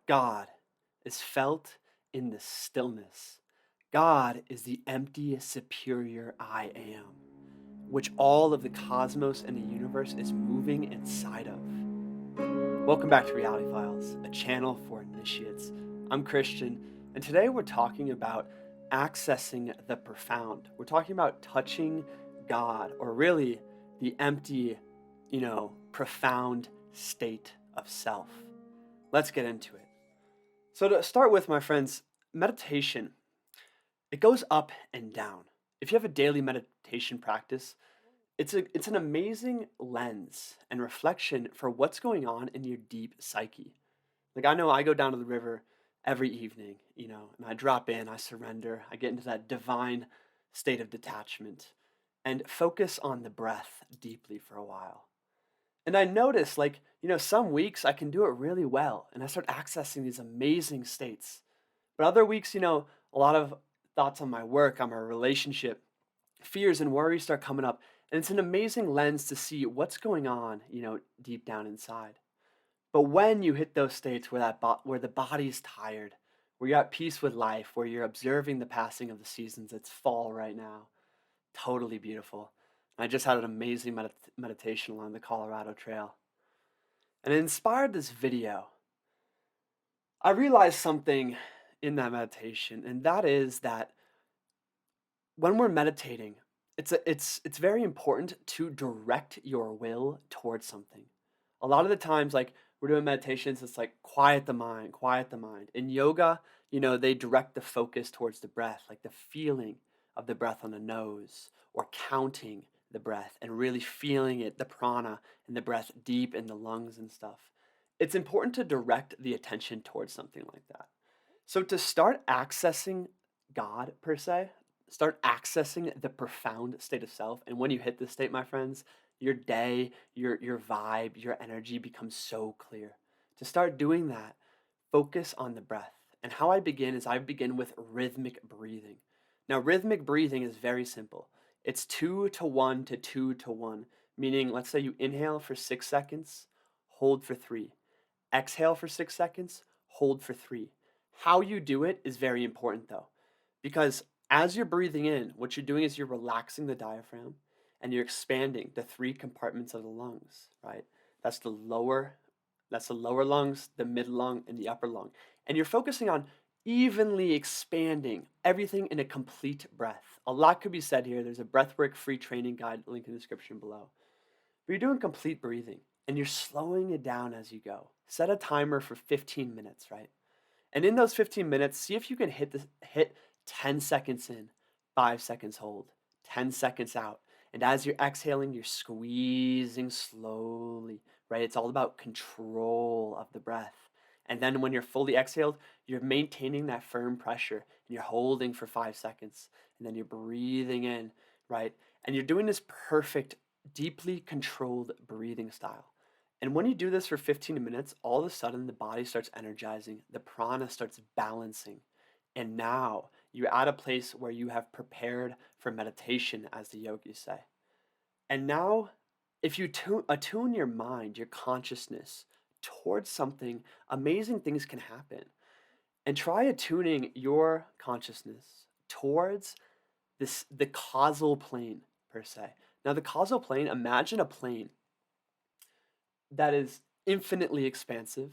God is felt in the stillness. God is the empty, superior I am, which all of the cosmos and the universe is moving inside of. Welcome back to Reality Files, a channel for initiates. I'm Christian, and today we're talking about accessing the profound. We're talking about touching God, or really the empty, profound state of self. Let's get into it. So, to start with, my friends, meditation, it goes up and down. If you have a daily meditation practice, it's an amazing lens and reflection for what's going on in your deep psyche. Like I know I go down to the river every evening, and I drop in, I surrender, I get into that divine state of detachment and focus on the breath deeply for a while. And I notice, like, some weeks I can do it really well and I start accessing these amazing states. But other weeks, a lot of thoughts on my work, on my relationship, fears and worries start coming up. And it's an amazing lens to see what's going on, deep down inside. But when you hit those states where where the body's tired, where you're at peace with life, where you're observing the passing of the seasons, it's fall right now, totally beautiful. I just had an amazing meditation along the Colorado Trail. And it inspired this video. I realized something in that meditation, and that is that when we're meditating, it's very important to direct your will towards something. A lot of the times, like we're doing meditations, it's like quiet the mind, quiet the mind. In yoga, they direct the focus towards the breath, like the feeling of the breath on the nose, or counting the breath and really feeling it, the prana and the breath deep in the lungs and stuff. It's important to direct the attention towards something like that. So to start accessing God per se, start accessing the profound state of self. And when you hit this state, my friends, your day, your vibe, your energy becomes so clear. To start doing that, focus on the breath. And how I begin is I begin with rhythmic breathing. Now, rhythmic breathing is very simple. It's 2 to 1 to 2 to 1, meaning let's say you inhale for 6 seconds, hold for three. Exhale for 6 seconds, hold for three. How you do it is very important though, because as you're breathing in, what you're doing is you're relaxing the diaphragm and you're expanding the three compartments of the lungs, right? That's the lower, that's the lower lungs, the mid lung, and the upper lung. And you're focusing on evenly expanding everything in a complete breath. A lot could be said here. There's a breathwork free training guide link in the description below. But you're doing complete breathing and you're slowing it down as you go. Set a timer for 15 minutes, right? And in those 15 minutes, see if you can hit 10 seconds in, 5 seconds hold, 10 seconds out. And as you're exhaling, you're squeezing slowly, right? It's all about control of the breath. And then when you're fully exhaled, you're maintaining that firm pressure and you're holding for 5 seconds. And then you're breathing in, right? And you're doing this perfect, deeply controlled breathing style. And when you do this for 15 minutes, all of a sudden the body starts energizing, the prana starts balancing. And now you're at a place where you have prepared for meditation, as the yogis say. And now, if you attune your mind, your consciousness towards something, amazing things can happen. And try attuning your consciousness towards the causal plane, per se. Now, the causal plane, imagine a plane that is infinitely expansive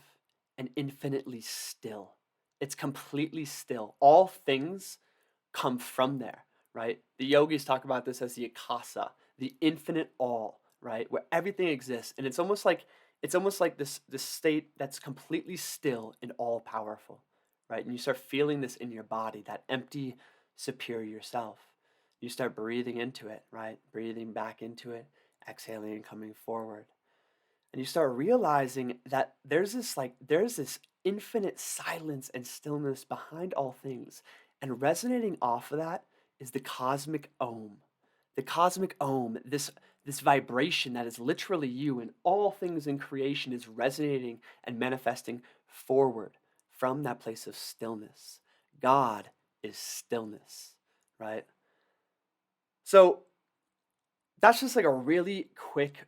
and infinitely still. It's completely still. All things come from there, right? The yogis talk about this as the akasa, the infinite all, right? Where everything exists. And it's almost like this state that's completely still and all powerful, right? And you start feeling this in your body, that empty superior self. You start breathing into it, right? Breathing back into it, exhaling and coming forward. And you start realizing that there's this infinite silence and stillness behind all things, and resonating off of that is the cosmic om. The cosmic om, this vibration that is literally you, and all things in creation is resonating and manifesting forward from that place of stillness. God is stillness, right? So that's just like a really quick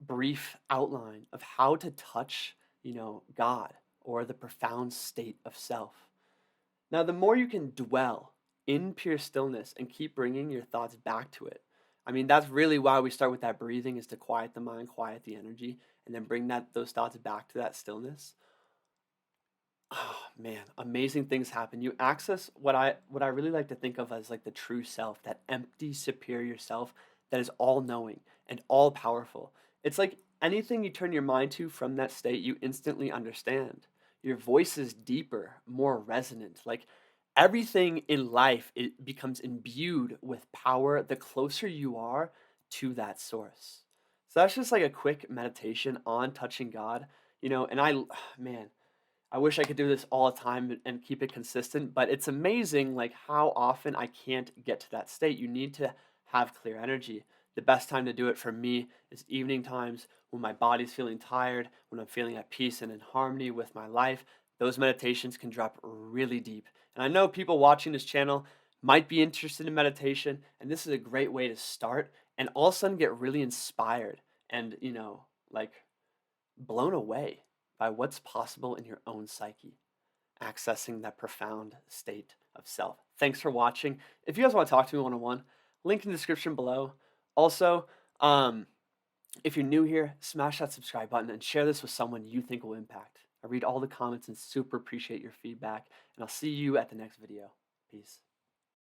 brief outline of how to touch, God. or the profound state of self. Now, the more you can dwell in pure stillness and keep bringing your thoughts back to it, I mean, that's really why we start with that breathing, is to quiet the mind, quiet the energy, and then bring those thoughts back to that stillness. Oh man, amazing things happen. You access what I really like to think of as like the true self, that empty superior self that is all knowing and all powerful. It's like anything you turn your mind to from that state, you instantly understand. Your voice is deeper, more resonant. Like everything in life, it becomes imbued with power the closer you are to that source. So that's just like a quick meditation on touching God, and man, I wish I could do this all the time and keep it consistent, but it's amazing like how often I can't get to that state. You need to have clear energy. The best time to do it for me is evening times when my body's feeling tired, when I'm feeling at peace and in harmony with my life. Those meditations can drop really deep. And I know people watching this channel might be interested in meditation, and this is a great way to start and all of a sudden get really inspired and, like blown away by what's possible in your own psyche, accessing that profound state of self. Thanks for watching. If you guys want to talk to me one on one, link in the description below. Also, if you're new here, smash that subscribe button and share this with someone you think will impact. I read all the comments and super appreciate your feedback, and I'll see you at the next video. Peace.